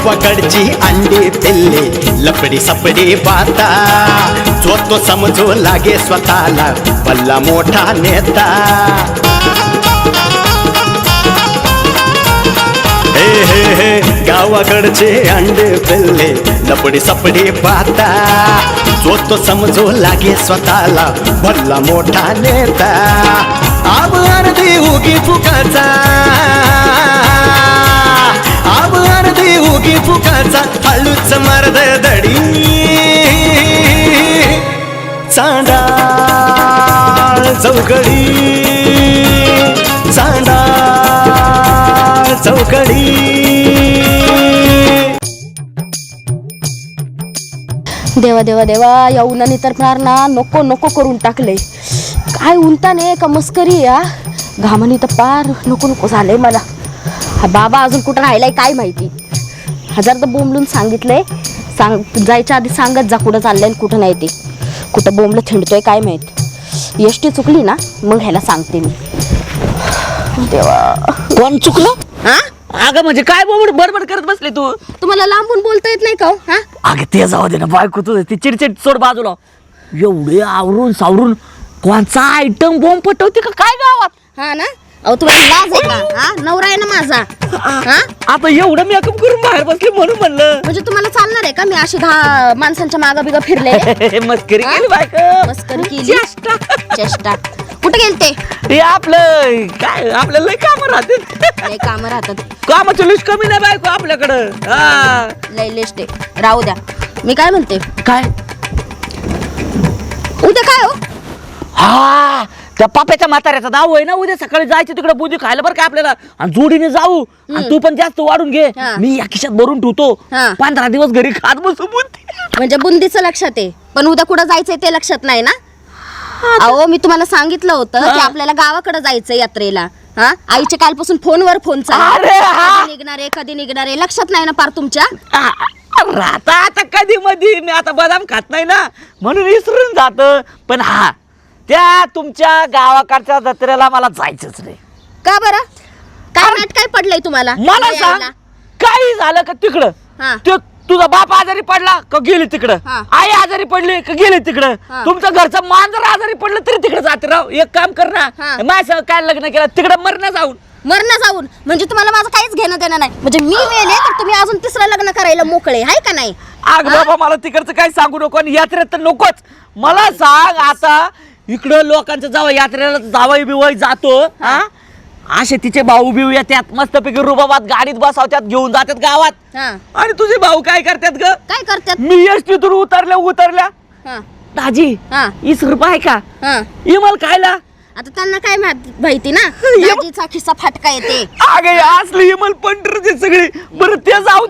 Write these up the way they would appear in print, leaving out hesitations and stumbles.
गावाकडची अंडी पिल्ले लपडी सपडी बाता जो तो समजू लागे स्वतःला भल्ला मोठा नेता हे हे हे गावाकडचे अंडे पिल्ले लपडी सपडी पाहता जो तो समजू लागे स्वतःला भल्ला मोठा नेता आब अर्धी उगी फुकाचा आब अर्धी उगी फुकाचा हळूच मर्द दडी चांडाळ चौकडी चांडाळ चौकडी देवा देवा देवा या उन्हाने तर ना नको नको करून टाकले काय उंताने का मस्करी या घामाने तर पार नको नको झालंय मला हा बाबा अजून कुठं राहिलाय काय माहिती हजार तर बोंबलून सांगितलंय जायच्या आधी सांगत जा कुठं चाललंय कुठं नाही ते कुठं बोंबलं थिंडतोय काय माहित एसटी चुकली ना मग ह्याला सांगते मी देवा कोण चुकलं हा अगं म्हणजे काय बडबड करत बसले तू तुम्हाला लांबून बोलता येत नाही का हो? हा अगं ते जाऊ दे ना बायको तुझं ती चिडचिड सोड बाजूला एवढे आवरून सावरून कोणचा आयटम बॉम्ब पटवते का काय गावात हा ना अहो तुम्हाला लाज आहे का हा नवरा आहे ना माझा हा आता एवढं मेकअप करून बाहेर बसले म्हणून म्हणलं म्हणजे तुम्हाला चालणार आहे का मी अशी 10 माणसांच्या मागं बिगं फिरले मस्करी केली बायको मस्करी केली चेष्टा कुठे गेलते ते आपलं काय आपल्याला लय काम राहते लय काम राहतात कामाची लिस्ट कमी नाही बायको आपल्याकडं हा लय लिस्ट आहे राहू द्या मी काय म्हणते काय उद्या काय हो हा त्या पाप्याच्या म्हाताऱ्याचा दाव आहे ना उद्या सकाळी जायचं तिकडे बुद्धी खायला बरं का आपल्याला आणि जोडीने जाऊ आणि तू पण जास्त वाढून घे हा. मी या खिशात भरून ठेवतो हा. 15 दिवस घरी खात बसू बुद्धी म्हणजे बुंदीचं लक्षात आहे पण उद्या कुठं जायचंय ते लक्षात नाही ना अहो मी तुम्हाला सांगितलं होतं की आपल्याला गावाकडे जायचं यात्रेला हा आईच्या कालपासून फोनवर फोन अरे हा. कधी निघणारे लक्षात नाही ना पार तुमच्या राहता आता कधी मधी मी आता बदाम खात नाही ना म्हणून विसरून जात पण हा त्या तुमच्या गावाकडच्या जत्रेला मला जायचंच नाही का बरं काय नाट काय पडलंय तुम्हाला मला सांग यायला? काही झालं का तिकडं हा. ते तुझा बाप आजारी पडला का गेली तिकडं हा. आई आजारी पडली का गेली तिकडं हा. तुमचं घरचं मांजर आजारी पडलं तरी तिकडे जाते राव एक काम कर ना हा. माझ्या काय लग्न केलं तिकडं मरणं जाऊन मरणं जाऊन म्हणजे तुम्हाला माझं काहीच घेणं देणं नाही म्हणजे मी मेले तर तुम्ही अजून तिसरं लग्न करायला मोकळे आहे का नाही आग बाबा मला तिकडचं काही सांगू नको आणि यात्रेत तर नकोच मला सांग आता इकडं लोकांचं जावं यात्रेला जावई बिवई जातो हा असे तिचे भाऊ बिऊ येतात मस्तपैकी रुबाबात गाडीत बसावतात घेऊन जातात गावात हा आणि तुझे भाऊ काय करतात ग काय करतात मी एसटीतून उतरल्या हा दाजी हा 20 रुपये आहे का हा इमल खायला आता त्यांना काय माहिती ना दाजीचा खिस्सा फाटका येते अगे असली इमल पंढरचे सगळी बरं ते जाऊ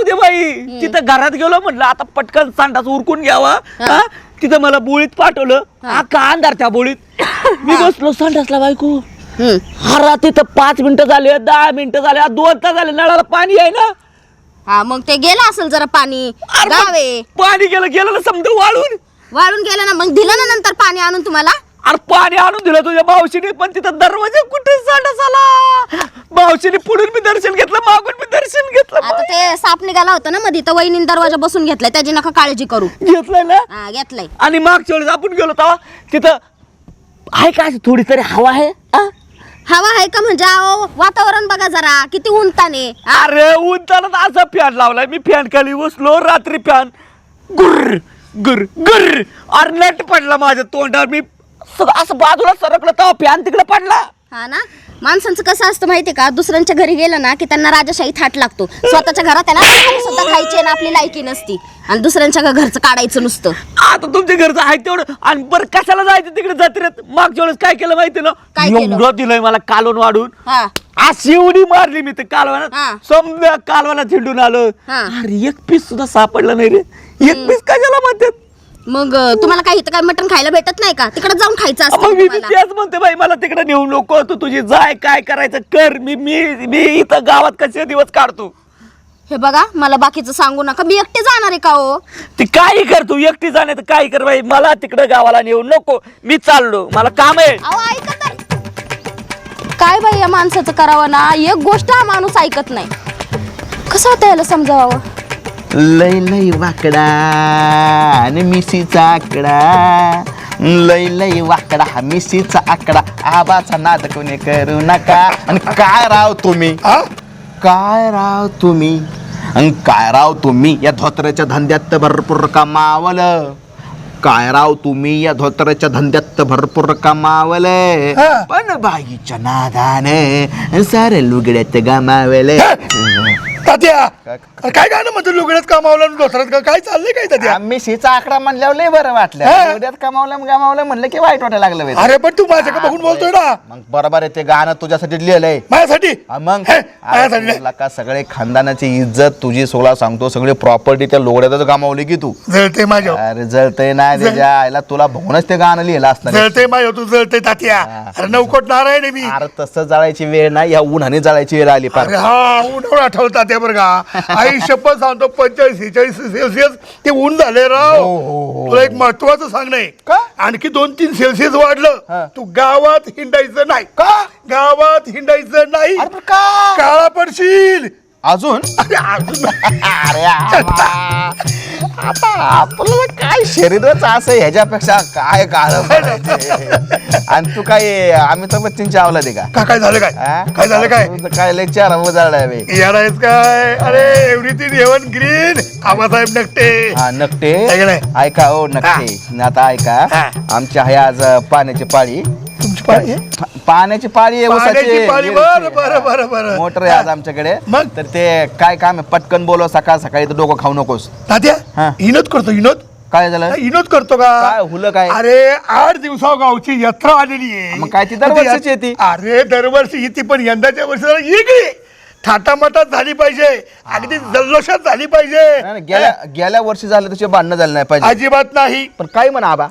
दे बाई तिथं घरात गेलो म्हटलं आता पटकन संडास उरकून घ्यावा हा? तिथं मला बोळीत पाठवलं का अंधार त्या बोळीत मी बसलो संडासला बायको हरा तिथं 5 मिनिटं झाले 10 मिनिटं झाले 2 तास झाले नळाला पाणी आहे ना हा मग ते गेलं असेल जरा पाणी गावे पाणी गेलं ना समजा वाळून गेलं ना मग दिलं ना नंतर पाणी आणून तुम्हाला अरे पाणी आणून दिलं तुझ्या मावशीने पण तिथं दरवाजा कुठे संडास आला मावशीने पुढून मी दर्शन घेतलं मागून मी दर्शन घेतलं आता ते साप निघाला होता ना मध्ये तर वहिनी दरवाजा बसून घेतलाय त्याची नका काळजी करू घेतलंय ना हा घेतलाय आणि मागच्या वेळेस आपण गेलो तेव्हा तिथं आहे का अशी थोडी तरी हवा आहे आ? हवा आहे का म्हणजे अहो, वातावरण बघा जरा किती उंताने अरे उंचाला असा फॅन लावलाय मी फॅन खाली बसलो रात्री फॅन गुर्र गुर्र गुर्र अरे नट पडला माझ्या तोंडावर मी असं बाजूला सरकलं तेव्हा फॅन तिकडे पडला हा ना माणसांचं कसं असतं माहितीये का दुसऱ्यांच्या घरी गेलं ना की त्यांना राजाशाही थाट लागतो स्वतःच्या घरात त्याला सुद्धा खायची ना आपली लायकी नसती आणि दुसऱ्यांच्या घरचं काढायचं नुसतं आता तुमच्या घरचं आहे तेवढं आणि बरं कशाला जायचं तिकडे जत्रेत मागच्या वेळेस काय केलं माहिती ना काय केलं? एवढं दिलंय मला कालवण वाढून हा अशी उडी मारली मी ते हा. कालवणात समजा कालवणात झेंडून आलो हा. अरे एक पीस सुद्धा सापडला नाही रे एक पीस कशाला म्हणतात मग तुम्हाला काही इथं काय मटण खायला भेटत नाही का तिकडे जाऊन खायचं असतं मग मी तुम्हाला. तेच म्हणते बाई मला तिकडे नेऊ नको तू तुझी जाय काय करायचं कर मी मी मी इथं गावात कसे दिवस काढतो हे बघा मला बाकीचं सांगू नका मी एकटे जाणार आहे का हो ती काही कर तू एकटी जाणे तर काही कर बाई मला तिकडे गावाला नेऊ नको मी चाललो मला काम आहे अहो ऐका तर काय बाई या माणसाचं करावं ना एक गोष्ट हा माणूस ऐकत नाही कसं आता याला समजावं? लय लय वाकडा आणि मिशीचा आकडा, लय लय वाकडा हा मिशीचा आकडा, आबाचा नाद कोणी करू नका. आणि काय राव तुम्ही, काय राव तुम्ही, आणि काय राव तुम्ही या धोत्र्याच्या धंद्यात भरपूर कमावलं. काय राव तुम्ही या धोत्र्याच्या धंद्यात भरपूर कमावले, पण बाईच्या नादाने सारे लुगड्यात गमावले. तात्या काय गाणं म्हणतो लुगड्यात कमावलं दुसऱ्यात काय चाललंय काय तात्या? मिशीचा आकडा म्हणल्यावर लय बरं वाटलं, लुगड्यात कमावलं गमावलं म्हणलं की वाईट वाटायला लागलं. अरे पण तू माझ्याकडे बघून बोलतोय ना. मग बरोबर आहे, ते गाणं तुझ्यासाठी लिहिलंय. माझ्यासाठी? मग माझ्यासाठी नाही. तुला का सगळे खानदानाची इज्जत तुझी, सोळा सांगतो सगळी प्रॉपर्टी त्या लुगड्यातच गमावली की तू. जळते माझ्या, अरे जळतय ना त्याच्या आईला, तुला बघूनच ते गाणं लिहिलं असतं. जळते माझ्या, तू जळते तात्या. अरे नवकोट नारायण आहे मी. अरे तसं जळायची वेळ नाही, या उन्हाने जळायची वेळ आली पार. अरे हा ऊन आठवता त्या बरं का, आई शपथ सांगतो 45-46 सेल्सिअस ते ऊन झाले राव. तुला एक महत्वाचं सांग नाही, आणखी 2-3 सेल्सिअस वाढलं तू गावात हिंडायचं नाही. गावात हिंडायचं नाही, काळा पडशील अजून. अरे आता आपलं काय शरीरच असं, ह्याच्यापेक्षा काय काळ आणि तू काय अमिताभ बच्चनची आवला दे का? काय झालं? काय झालं? काय लय चेहरा उजाळलाय यारायच काय? अरे एव्हरीथिंग हेवन ग्रीन, आबासाहेब नकटे. हा नकटे, आहे का नाही? ऐका हो नकटे, आता ऐका, आमची आहे आज पाण्याची पाळी. तुमची पाळी आहे? पाण्याची पाळी आहे, पाण्याची पाळी. बरं बरं बरं बरं. मोटर आहे आज आमच्याकडे. मग? तर ते काय काम आहे, पटकन बोलव, सकाळ सकाळी तर डोकं खाऊ नकोस. तात्या विनोद करतो, विनोद काय झालं? विनोद करतो का? काय हुलं काय? अरे 8 दिवसा गावची यात्रा आलेली आहे. मग काय ती दरवर्षीची येते? अरे दरवर्षी येते, पण यंदाच्या वर्षी जरा वेगळी थाटामाटात झाली पाहिजे, अगदी जल्लोषात झाली पाहिजे. नाही, गेल्या वर्षी झालं तसे भांडणं झालं नाही पाहिजे. अजिबात नाही. पण काय म्हणा आबा,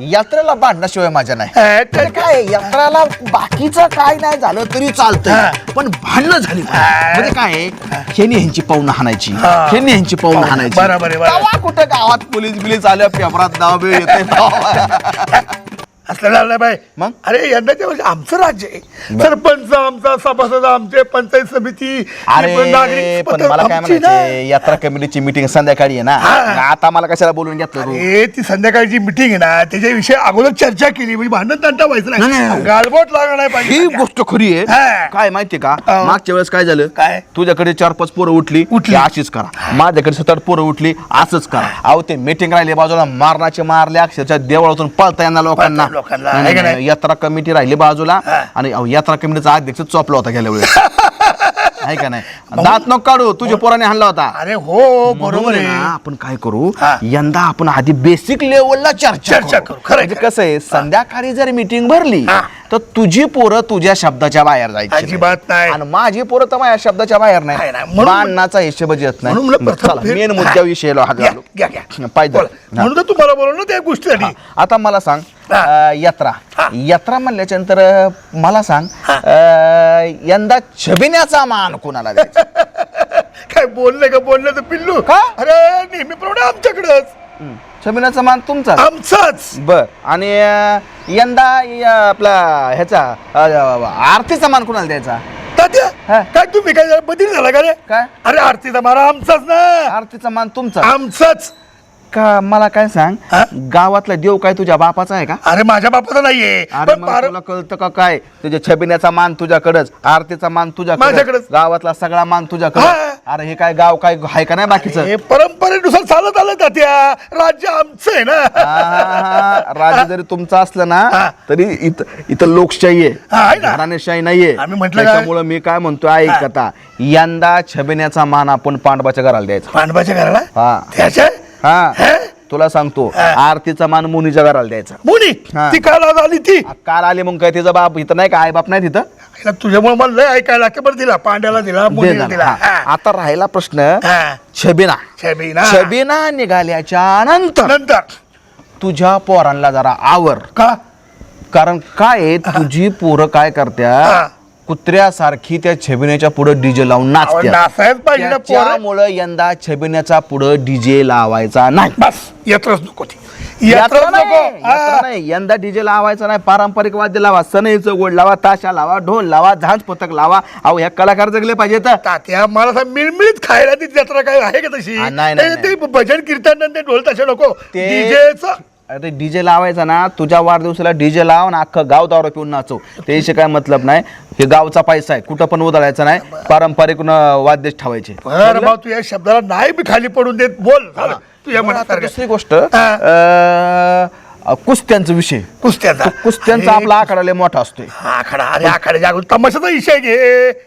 यात्रेला भांडणाशिवाय माझ्या नाही. तर काय यात्राला बाकीचं काय नाही झालं तरी चालतंय, पण भांडणं झाली पाहिजे. म्हणजे काय, ह्यांनी ह्यांची पाऊण हाणायची, ह्यांनी ह्यांची पाऊण हाणायची. बरोबर आहे, बरोबर. तेव्हा कुठं गावात पोलीस बिलीस आल्या, पेपरात नाव बिळ येते असलं झालं बाई. मग? अरे यंदाच्या वर्षी आमचं राज्य आहे, सरपंच आमचा, सभासद आमचे, पंचायत समिती, अरे नागरिक पण मला काय आमची ना. म्हणायचे, यात्रा कमिटीची मिटिंग संध्याकाळी आहे ना, आता मला कशाला बोलून घेतलं तू? अरे ती संध्याकाळची मिटिंग आहे ना, त्याच्याविषयी अगोदर चर्चा केली, म्हणजे भांडण तंटा व्हायचं नाही, गालबोट लागणार नाही ही पाहिजे. गोष्ट खरी हा. आहे. काय माहितीये का, मागच्या वेळेस काय झालं, काय? तुझ्याकडे 4-5 पोरं उठली की अशीच करा, माझ्याकडे 7-8 पोरं उठली असंच करा. अहो ते मीटिंग राहिली बाजूला, मारणाचे मारले, अक्षरशः देवळातून पळता येणार लोकांना. आहे का नाही? यात्रा कमिटी राहिली बाजूला, आणि यात्रा कमिटीचा अध्यक्ष चोपला होता गेल्या वेळेस. आहे का नाही, दात नको काढू, तुझ्या पोराने हाणला होता. अरे हो बरोबर आहे. आपण काय करू, यंदा आपण आधी बेसिक लेवलला चर्चा करू. म्हणजे कसं आहे, संध्याकाळी जर मीटिंग भरली तर तुझी पोरं तुझ्या शब्दाच्या बाहेर जायची अजिबात नाही. आणि माझी पोरं तर माझ्या शब्दाच्या बाहेर नाही. म्हणून- बाणाचा हिशेबच येत नाही. मेन मुद्द्याविषयी पाहिजे. म्हणून तर तुम्हाला बोलवलं ना त्या गोष्टीसाठी. आता मला सांग, यात्रा म्हणल्याच्या नंतर मला सांग, यंदा छबिन्याचा मान कोणाला द्यायचा? काय बोलले तर पिल्लू का? अरे नेहमीप्रमाणे आमच्याकडंच छबिन्याचा मान तुमचा आमचाच. बर. आणि यंदा आपला ह्याचा आरतीचा मान कोणाला द्यायचा? तात्या काय तुम्ही काय बदल झाला का रे? काय? अरे आरतीचा मारा आमचाच ना. आरतीचा मान तुमचा आमचाच का? मला काय सांग, गावातला देव काय तुझ्या बापाचा आहे का? अरे माझ्या बापाचा नाहीये. अरे मग तुला कळतं का काय, तुझ्या छबिन्याचा मान तुझ्याकडच, आरतीचा मान तुझ्याकडे, माझ्याकडंच. गावातला सगळा मान तुझ्याकडे. अरे हे काय गाव काय आहे का नाही बाकीचं? हे परंपरेनुसार चालत आलं तात्या, राज्य आमचं आहे ना. राज्य जरी तुमचं असलं ना तरी इथं लोकशाही आहे, ना. घराणेशाही नाहीये. आम्ही म्हटलं त्याच्यामुळे मी काय म्हणतोय, ऐक आता, यंदा छबिन्याचा मान आपण पांडवाच्या घराला द्यायचा. पांडवाच्या घराला? हा त्याच्या तुला सांगतो, आरतीचा मान मुनीच्या घराला द्यायचा. मुनी ती काल आज आली ती. काल आली मग काय, तिचा बाप इथं नाही का, आई बाप नाही तिथं? तुझ्यामुळे मला लय ऐकायला बरं दिला, पांड्याला दिला, मुनीला दिला. आता राहिला प्रश्न छबिना. छबिना निघाल्याच्या नंतर तुझ्या पोरांना जरा आवर का? कारण काय, तुझी पोरं काय करत्या, कुत्र्यासारखी त्या छबिन्याच्या पुढे डीजे लावून नाचत्या. त्यामुळे यंदा छबिन्याचा पुढे डीजे लावायचा नाही. बस यात्राच नको ती, यात्रा नको. यात्रा नाही, यंदा डीजे लावायचा नाही, पारंपरिक वाद्य लावा, सनईचं गोड लावा, ताशा लावा, ढोल लावा, झांज पथक लावा. अहो ह्या कलाकार जगले पाहिजेत. तात्या मला सांग, मिळमिळीत खायला ती जत्रा काय आहे का तशी? नाही, नाही, ते भजन कीर्तन आणि ते ढोल तसे नको. ते- डीजेचं अरे डीजे लावायचा ना, तुझ्या वाढदिवसाला डीजे लाव ना, अख्खं गाव दारू पिऊन नाचव. त्याशी काय मतलब नाही. हे गावचा पैसा आहे, कुठं पण उधळायचा नाही. पारंपरिक वाद्यच ठेवायचे. बरं भाऊ, तू या शब्दाला नाही बी खाली पडून देत. बोल झालं. तुझ्या आता मनात दुसरी गोष्ट, हा. कुस्त्यांचा विषय. कुस्त्याचा कुस्त्यांचा आपला आकडा लय मोठा असतोय. आखाडा, अरे आखाडे जागून तमाशाचा विषय घे.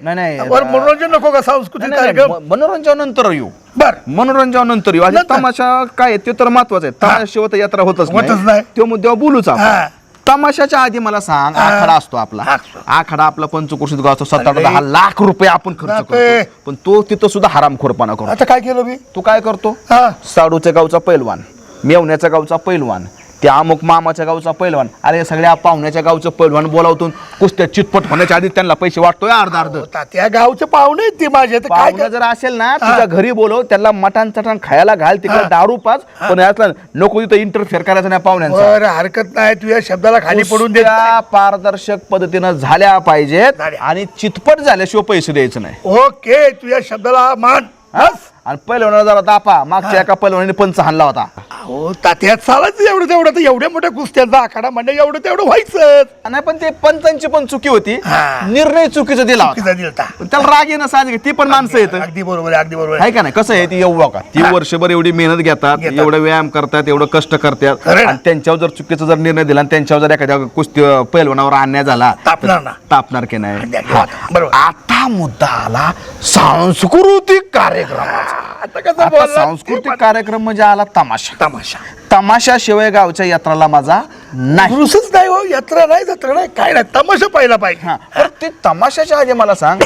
नाही, नाही. बरं, मनोरंजन नको का सांस्कृतिक नाही, नाही, कार्यक्रम? मनोरंजनानंतर येऊ. बर मनोरंजनानंतर येऊ. आधी नंतर. तमाशा काय आहे ते तर महत्वाचं आहे. तमाशाशिवाय तर यात्रा होतच होतच नाही. नाही. तो मुद्द्यावर बोलूच आपण. हा. तमाशाच्या आधी मला सांग, आखाडा असतो आपला. असतो. आखाडा आपला पंचक्रोशीत गावचा 7-10 लाख रुपये आपण खर्च बापरे. करतो. पण तो तिथं सुद्धा हरामखोरपणा करतो. आता काय केलं मी? तू काय करतो? हा. साडूच्या गावचा पैलवान, मेवण्याच्या गावचा पैलवान, त्या अमुक मामाच्या गावचा पैलवान, अरे सगळ्या पाहुण्याच्या गावचं पैलवान बोलावतून कुस्त्या चितपट होण्याच्या आधी त्यांना पैसे वाटतोय अर्ध. त्या गावचे पाहुणे आहेत ते माझे, तर काय पाहुणा जर असेल ना, तुझ्या घरी बोलव, त्याला मटण चटण खायला घाल, तिकडे दारू पाच, पण यातलं नको तिथं इंटरफेअर करायचं नाही पाहुण्यांचा. बरं, हरकत नाही. तुझ्या शब्दाला खाली पडून देत नाही. कुस्त्या पारदर्शक पद्धतीनं झाल्या पाहिजेत झाल्या. आणि चितपट झाल्याशिवाय पैसे द्यायचं नाही. ओके, तुझ्या शब्दाला मान. बस. आणि पहिलवानाला जरा दापा. मागच्या एका पहिलवानाने पंच हाणला होता. हो तात्यात चालायचं एवढं तेवढं, तर एवढ्या मोठ्या कुस्त्यांचा आखाडा म्हणजे एवढं तेवढं व्हायचं. नाही, पण ते पंचांची पण चुकी होती. हा. निर्णय चुकीचा दिला होता. चुकीचा दिलता. पण त्याला राग येणं साहजिक, ती पण माणसं येतं. अगदी बरोबर आहे, अगदी बरोबर आहे. आहे का नाही? कसं आहे, ती एवढं का ती वर्षभर एवढी मेहनत घेतात, एवढं व्यायाम करतात, एवढं कष्ट करतात, खरं ना. आणि त्यांच्यावर जर चुकीचा जर निर्णय दिला आणि त्यांच्यावर जर एखाद्या कुस्ती पैलवानावर अन्याय झाला, तापणार ना. तापणार की नाही? अन्याय, हा. बरोबर. आता मुद्दा आला सांस्कृतिक कार्यक्रमाचा. आता कसं आता बोलला? सांस्कृतिक कार्यक्रम म्हणजे आला तमाशा. तमाशा. तमाशाशिवाय गावच्या यात्राला मजा नाही. दुसरंच नाही हो, यात्रा नाही, जत्रा नाही, काय नाही, तमाशा पाहिला पाहिजे. हा. तर ते तमाशाच्या आधी मला सांग,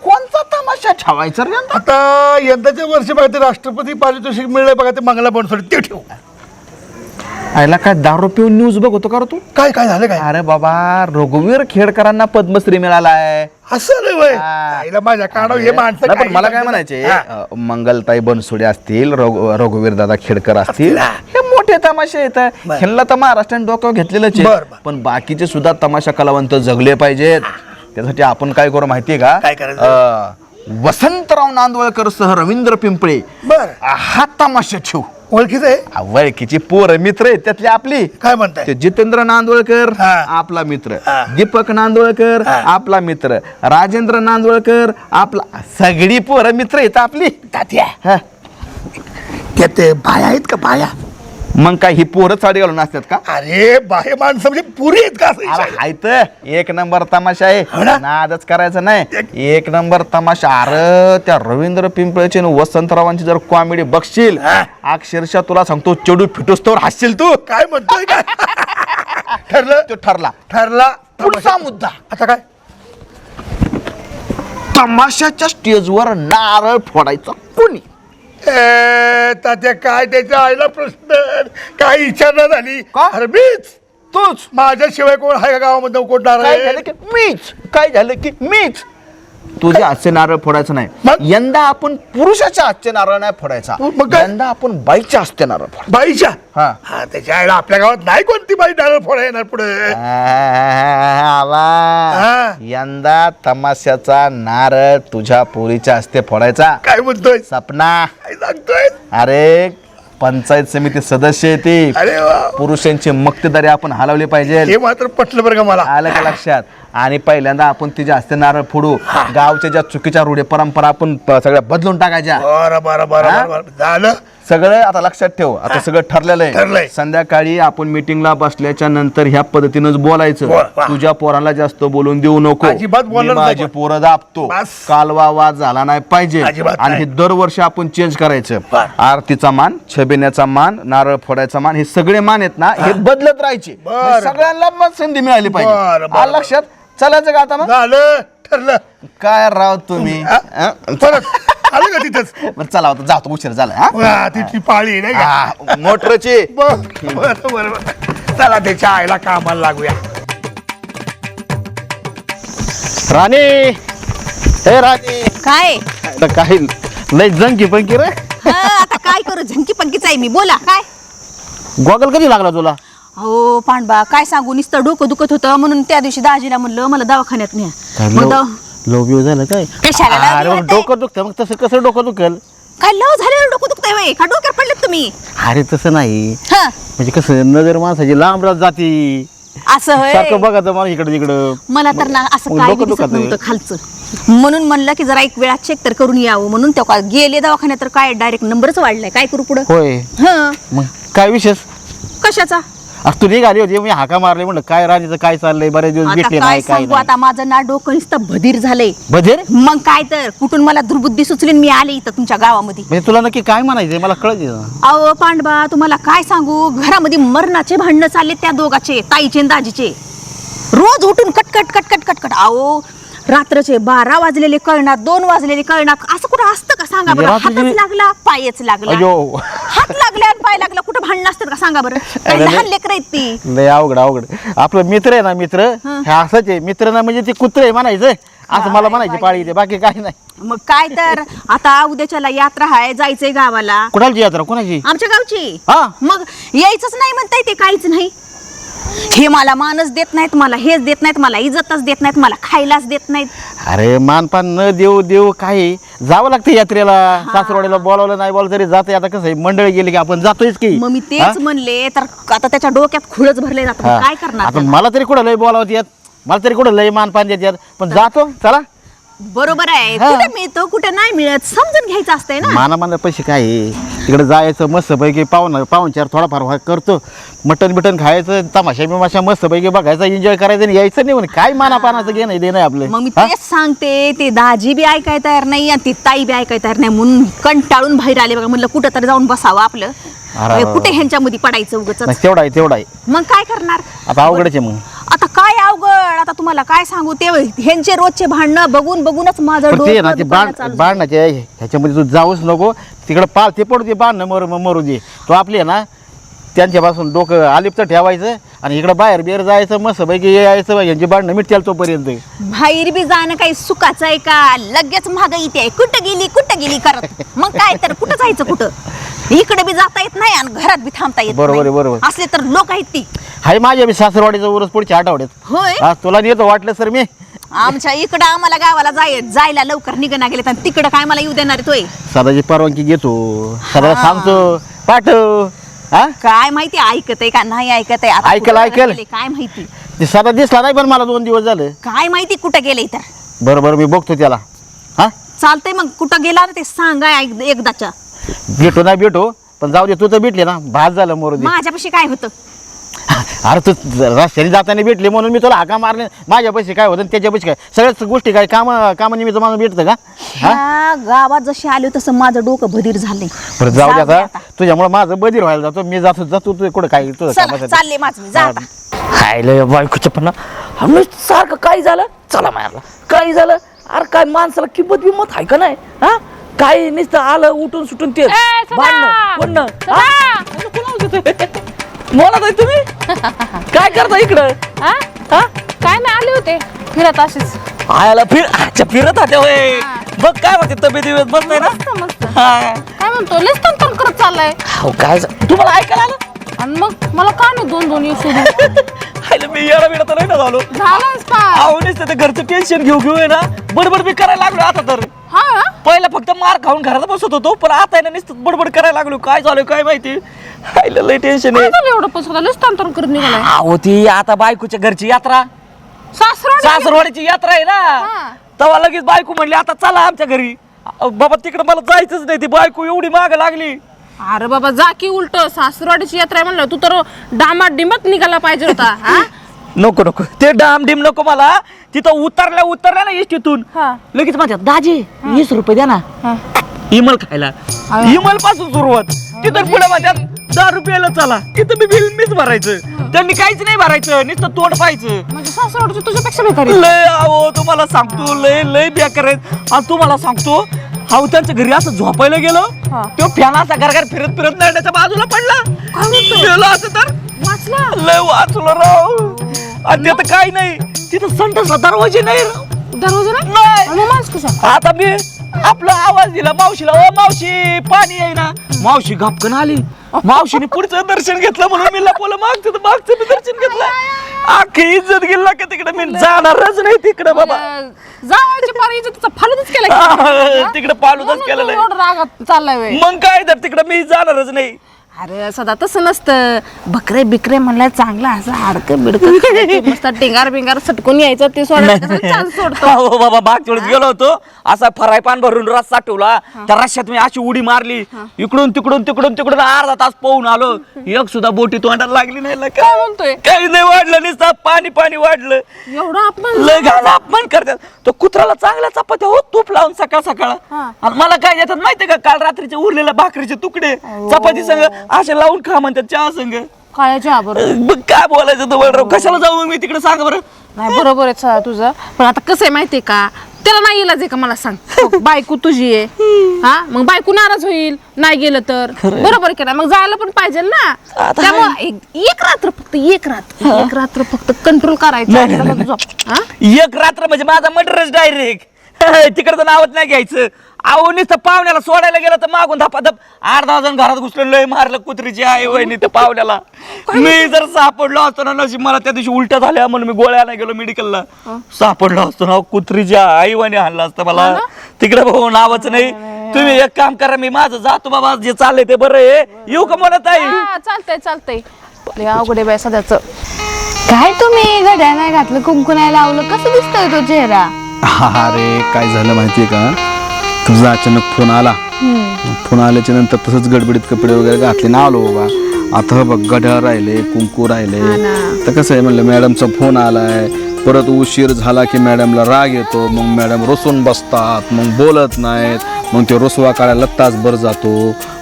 कोणता तमाशा ठेवायचा रे यंदा? आता यंदाच्या वर्षी बघा, ते राष्ट्रपती पारितोषिक मिळलंय बघा, ते मंगला बनसोडे ते ठेवू. आयला काय दारू पिऊन न्यूज बघतो का रे तू? काय काय झालं काय? अरे बाबा, रघुवीर खेडकरांना पद्मश्री मिळालाय. असं नाही वय. हा. आईला माझ्या कानावर हे माणसं नाही, पण काही मला काय सांगतात. म्हणायचे, हा. मंगलताई बनसोडे असतील, रघुवीर दादा खेडकर असतील, असतील, हा. हे मोठे तमाशे येत. बरं. ह्यांना तर महाराष्ट्राने डोक्यावर घेतलेलंच आहे. बरं, बरं. पण बाकीचे सुद्धा तमाशा कलावंत जगले पाहिजेत. त्यासाठी आपण काय करू माहितीये का? काय करायचं? वसंतराव नांदवळकर सह रवींद्र पिंपळे बर हा तमाशा ठेवू. ओळखीच आहे? वळखीची पोर मित्र आहेत त्यातली आपली. काय म्हणताय? ते जितेंद्र नांदवळकर हा. आपला मित्र, हा. दीपक नांदवळकर हा. आपला मित्र, राजेंद्र नांदवळकर आपला, सगळी पोरं मित्र आहेत आपली. तात्या, हा. त्यात बाया आहेत का बाया? मग काय ही पोरं साडी घालून असतात का? अरे बाहे माणसं म्हणजे पुरी आहेत का असं अरे विचार? हायत, एक नंबर तमाशा हो आहे, ना? नादच करायचं नाही. एक नंबर तमाशा. अरे त्या रवींद्र पिंपळेची आणि वसंतरावांची जर कॉमेडी बघशील, हा. अक्षरशः तुला सांगतो चेडू फिटूस तर हसशील तू. काय म्हणतोय काय? ठरलं? तो ठरला. ठरला. पुढचा मुद्दा, आता काय? तमाशाच्या स्टेजवर नारळ फोडायचा कोणी? तात्या काय त्याच्या आईला प्रश्न, काय इच्छा न झाली का? अरे मीच, तूच. माझ्याशिवाय कोण आहे का गावामध्ये कोण काय नारळ? झालं की मीच, काय झालं की मीच. तुझ्या हातचे नारळ फोडायचं नाही. मग? यंदा आपण पुरुषाच्या हातचे नारळ नाही फोडायचा. मग काय? यंदा आपण बाईच्या हातचे नारळ फोडायचा. बाईच्या? हा. हा, त्याच्या आईला आपल्या गावात नाही कोणती बाई नारळ फोडा येणार पुढे. आवा. हा. यंदा तमाशाचा नारळ तुझ्या पोरीच्या हस्ते फोडायचा. काय म्हणतोय? सपना, काय सांगतोय? अरे पंचायत समिती सदस्य आहे ती. अरे वा, पुरुषांची मक्तेदारी आपण हलवली पाहिजे. हे मात्र पटलं बरं का मला. आलं का लक्षात? आणि पहिल्यांदा आपण तिच्या हस्ते नारळ फोडू. गावच्या ज्या चुकीच्या रूढी परंपरा आपण सगळ्या बदलून टाकायच्या. बरं बरं बरं हा? बरं बरं. झालं. सगळं आता लक्षात ठेव. आता सगळं ठरलेलं ठरलंय. आहे. संध्याकाळी आपण मीटिंगला बसल्याच्या नंतर ह्या पद्धतीनंच बोलायचं. बोल, वा. तुझ्या पोराला जास्त बोलून देऊ नको. अजिबात बोलणार मी नाही. माझी पोरं दाबतो. बस. कालवा वाद झाला नाही पाहिजे. अजिबात आणि हे नाही. दरवर्षी आपण चेंज करायचं. वा. आरतीचा मान, छबिन्याचा मान, नारळ फोडायचा मान, हे सगळे मान आहेत ना, हे बदलत राहायचे. बरं. म्हणजे सगळ्यांना मग संधी मिळाली बरं, पाहिजे. बरं, आलं लक्षात? चालायचं का आता मग? झालं. ठरलं. काय राव तुम्ही? परत आलं का तिथंच? बरं, चला आता जातो, उशीर झाला. हा? वा, तिची पाळी आहे, नाही का? हा, मोटरची. बरं बरं बरं. चला त्याच्या आईला कामाला लागूया. राणे, हे राणे, काय आता काही लय जंकी पंकी रे. आता काय करू झंकी पंकीच आहे मी. बोला काय? गॉगल कधी लागला तुला? हो पांडबा काय सांगू नुसतं डोकं दुखत होतं म्हणून त्या दिवशी दाजीला म्हणलं मला दवाखान्यात न्या. काय मग लव बिव झालं काय? कशाला love अरे बिव मग होतंय? डोकं दुखतं मग तसं कसं डोकं दुखल? काय लव झालेलं डोकं दुखतंय वय का डोक्यात पडलेत तुम्ही? अरे तसं नाही, हा म्हणजे कसं नजर माणसाची लांब रात जाती, असं होय. सारखं बघा तर मला इकडं तिकडं. मला तर ना असं मग काय डोकं बी दिसत दुखत आहे. नव्हतं खालचं म्हणून म्हणलं की जरा एक वेळा चेक तर करून यावं म्हणून तेव्हा गेले दवाखान्यात तर काय डायरेक्ट नंबरच वाढलाय काय करू पुढं. होय हं मग काय विशेष? कशाचा तू निघाली होती मी हाका मारले म्हणलं काय राणीचं काय चाललंय, बरेच दिवस आता भेटले काय नाही काय सांगू आता माझं ना डोकं नुसतं भदीर झालंय. बजेर मग काय तर कुठून मला दुर्बुद्धी सुचली आणि मी आले इथं तुमच्या गावामध्ये. म्हणजे तुला नक्की काय म्हणायचंय मला कळत. अहो पांडबा तुम्हाला काय सांगू घरामध्ये मरणाचे भांडणं चालले त्या दोघाचे ताईचे आणि दाजीचे. रोज उठून कटकट कटकट कटकट. अहो रात्रचे 12 वाजलेले कळणार 2 वाजलेले कळणार असं कुठं असतं का सांगा बरं. म्हणजे रात्रीचे- हातच लागला पायच लागला अयो हात लागले आणि पाय लागला कुठं भांडणं असतात का सांगा बरं. काय अरे लहान लेकर आहेत ती. लय अवघड आपलं मित्र आहे ना मित्र हे असंच आहे. मित्र ना म्हणजे ते कुत्र आहे म्हणायचं असं मला म्हणायची पाळी येते बाकी काही नाही. मग काय तर आता उद्याच्याला यात्रा आहे जायचंय गावाला कुणाची यात्रा कोणाची? आमच्या गावची. हा मग यायचंच नाही म्हणताय ते काहीच नाही. हे मला मानच देत नाहीत मला हेच देत नाहीत मला इज्जतच देत नाहीत मला खायलाच देत नाहीत. अरे मानपान न देऊ देऊ काय जावं लागतं यात्रेला. सासरवाडीला बोलावलं नाही बोललं तरी जाते. आता कसं आहे मंडळी गेली की आपण जातोयच की. मग मी हा? तेच म्हणले तर आता त्याच्या डोक्यात खुळच भरले जात हा. काय करणार आता त्याला? मला तरी कुठं लय बोलावत येत, मला तरी कुठं लय मानपान देत पण जातो चला. बरोबर आहे हा. कुठे मिळतो कुठे नाही मिळत समजून घ्यायचं असतंय ना. माना पैसे काय आहे? तिकडे जायचं मस्त पैकी पाहुणचार थोडाफार करतो, मटन बिटन खायचं तमाशा बिमाशा मस्त पैकी बघायचा एन्जॉय करायचं आणि यायचं नाही म्हणे. काय मानापानाचं घेणं देणं आहे आपलं. मग मी हा? तेच सांगते ते दाजी बी ऐकाय तयार नाही आणि ती ताई बी ऐकाय तयार नाही म्हणून कंटाळून बाहेर आले बघा. म्हणलं कुठं तरी जाऊन बसावं आपलं. अरे. कुठे ह्यांच्यामध्ये पडायचं उगाच. नाही, तेवढा आहे मग काय करणार आता अवघडच आहे मग. आता काय अवघड आता तुम्हाला काय सांगू ते ह्यांचे रोजचे भांडणं बघूनच माझं पण ते ना डोकं ते दुखायला चालू झालं. बांधण्याचे ह्याच्यामध्ये तू जाऊच नको. तिकडे पाळ ते पडू दे बांधणं मरू दे. तो आपली आहे ना त्यांच्यापासून डोकं अलिप्त ठेवायचं आणि इकडं बाहेर बिहेर जायचं मस्त पैकी यायचं. यांची बांधणं मिटतील तोपर्यंत. बाहेर बी जाणं काही सुखाचं आहे का लगेच महाग इथे कुठं गेली करत. मग काय तर कुठं जायचं कुठं इकडे बी जाता येत नाही आणि घरात बी थांबता येत बरोबर आहे, नाही. बरोबर. असले तर लोक आहेत ती. हाय माझ्या मी सासरवाडीचा उरस पुढच्या आठवड्यात. होय हा तुला नेतो वाटलं सर मी. आमच्या इकडं आम्हाला गावाला जायला लवकर निघणा गेले तर तिकडं काय मला येऊ देणार आहे तोय. सदाची परवानगी घेतो, सदाला सांगतो पाठव. हा काय माहिती ऐकत आहे का नाही ऐकत आहे. आता ऐकल, कुठं ऐकल. गेले काय माहिती. ते सदा दिसला नाही पण मला 2 दिवस झालं. काय माहिती कुठं गेले तर. बरोबर मी बघतो त्याला. हा चालतंय मग कुठं गेला ना ते सांगा एकदाच्या. भेटो नाही भेटो पण जाऊ दे. तू तर भेटले ना भात झालं मोरू दे. माझ्यापाशी काय होतं. अरे तू रस्त्याने जाताना भेटले म्हणून मी तुला हाका मारले. माझ्या पैसे काय होतं त्याच्या पैसे काय सगळ्याच गोष्टी काय कामानिमित्त माणूस भेटतं का? ह्या गावात जशी आलो तसं माझं डोकं भदीर झालंय. बरं जाऊ दे जाऊ दे आता. तुझ्यामुळे माझं बधीर व्हायला जातो. मी जातो तू कुठं काय तुझं चला कामासाठी. चालले माझं मी जा आता. हायला बायकोच्या पण आम्ही सारखं काय झालं चला मारला काय झालं. अरे काय माणसाला किंमत बिंमत आहे का नाही. हा काय नुसतं आलं उठून सुटून ते बोला ताई तुम्ही काय करता इकडं. हा? काय नाही आले होते फिरत असेच. आयला फिरत होते होय. बघ काय म्हणते तब्येत बिब्येत बस नाही ना. मस्त हा. काय म्हणतो लेस तंतन करत चाललाय. अहो, काय तुम्हाला ऐकायला आलं. आणि मग मला का नाही 2-2 येऊ सोडून. हायला मी येडा बिडा तर नाही ना झालो. झालंच का. अहो नुसतं ते घरचं टेन्शन घेऊ आहे ना बडबड मी करायला लागलो आता तर. हा पहिला फक्त मार खाऊन घरात बसत होतो पण आता आहे ना नुसतं बडबड करायला लागलो. काय झालं काय माहिती. हायला लय टेन्शन आहे. काय झालं एवढं पण स्वतः लेस तंतन करत निघालाय. अहो ती आता बायकोच्या घरची यात्रा सासरवाडीची यात्रा आहे ना. तेव्हा लगेच बायको म्हणली आता चला आमच्या घरी. बाबा तिकडे मला जायचंच नाही. ती बायको एवढी माग लागली. अरे बाबा जा की उलट सासरवाडीची यात्रा आहे म्हणलं तू तर डामात डिमत निघाला पाहिजे होता. हा नको नको ते डाम डिम नको मला. तिथं उतरल्या ना इष्टीतून हा. लगेच माझ्या दाजी 20 रुपये द्या ना हा. इमल खायला. इमल पासून सुरुवात तिथं पुढे माझ्या 10 रुपयाला चला. तिथं मी बिल मीच भरायचं. त्यांनी काहीच नाही भरायचं नुसतं तोंड पाहायचं. म्हणजे सासरवाडीची तुझ्यापेक्षा बेकारी. लय अहो तुम्हाला सांगतो लय बेकार आहेत. आणि तुम्हाला सांगतो अहो त्यांच्या घरी असं झोपायला गेलो हा. तो फॅन असा घर फिरत नरड्याच्या बाजूला पडला. गेलो असं तर वाचला. लय वाचलो राव. आणि तिथं काही नाही तिथं संडासला दरवाजे नाही राव. दरवाजा नाही. नाही. मग माणूस कसा. आता मी आपला आवाज दिला मावशीला, ओ मावशी पाणी आहे ना. मावशी गपकन आली. मावशीने पुढचं दर्शन घेतलं म्हणून मी लपवलं, मागचं बी दर्शन घेतलं. अख्खी इज्जत गेला का तिकडे, मी जाणारच नाही तिकडे बाबा. जावायची पार इज्जतीचा फालूदच केला तिकडे पालूदच केलेलं आहे. रागात चाललाय व्हय. मग काय तर तिकडे मी जाणारच नाही. अरे सदा तसं नसतं, बकरे बिकरे म्हणलं चांगलं असं हाडकं बिडकं मस्त टिंगार बिंगार सटकून यायचं ते सोडायचं चान्स सोडतो. हो बाबा, मागच्या वेळेस गेलो होतो, असा फराय पान भरून रस्सा ठेवला, त्या रश्यात मी अशी उडी मारली, इकडून तिकडून अर्धा तास पोहून आलो, एक सुद्धा बोटी तोंडाला लागली नाही. काय म्हणतोय? काही नाही वाढलं, नुसतं पाणी वाढलं. एवढं आपण लय घाण अपमान करतात. तो कुत्राला चांगला चपात्या हो तूप लावून सकाळ आणि मला काय देतात माहितीये का, काल रात्रीचे उरलेल्या भाकरीचे तुकडे चपाती संग असे लावून खा म्हणतात चहा संग. काळ्याच्या बरोबर मग काय बोलायचं तो, कशाला जाऊ मी तिकडे, सांग बरं. नाही बरोबर आहे सदा तुझं, पण आता कसं आहे माहितीये का, त्याला नाही इलाज आहे का मला सांग. बायको तुझी आहे, हा मग बायको नाराज होईल नाही गेलं तर, बरोबर की नाही, मग जायला पण पाहिजे ना. त्यामुळे एक रात्र फक्त कंट्रोल करायचं. हा? एक रात्र म्हणजे माझा मर्डरच डायरेक्ट. तिकडचं नावच नाही घ्यायचं. अहो नुसतं पाहुण्याला सोडायला गेलं तर मागून धपाधप 8-10 जण घरात घुसले, लय मारलं कुत्रीची आई वहिनी त्या पाहुण्याला. मी जर सापडलो असतो ना, नशीब मला त्या दिवशी उलट्या झाल्या म्हणून मी गोळ्याला गेलो मेडिकलला. सापडलो असतो ना, कुत्रीच्या आई वहिनी आणलं असतं मला. तिकडे भाऊ नावच नाही. तुम्ही एक काम करा, मी माझं जातो बाबा, जे चाललंय ते बरं आहे. येऊ का म्हणत आहे? चालतंय अवघड आहे बाय सध्याच. काय तुम्ही घड्याळ नाही घातलं, कुंकू नाही लावलं, कसं दिसतोय तो चेहरा? अरे काय झालं माहितीये का, तुझा अचानक फोन आला. फोन आल्याच्या नंतर तसंच गडबडीत कपडे वगैरे घातले ना आलो बाबा. आता बघ घड्याळ राहिले, कुंकू राहिले. तर कसं आहे म्हणलं, मॅडमचा फोन आलाय, परत उशीर झाला की मॅडमला राग येतो, मग मॅडम रुसून बसतात, मग बोलत नाहीत, मग ते रुसवा काढायला तासभर जातो.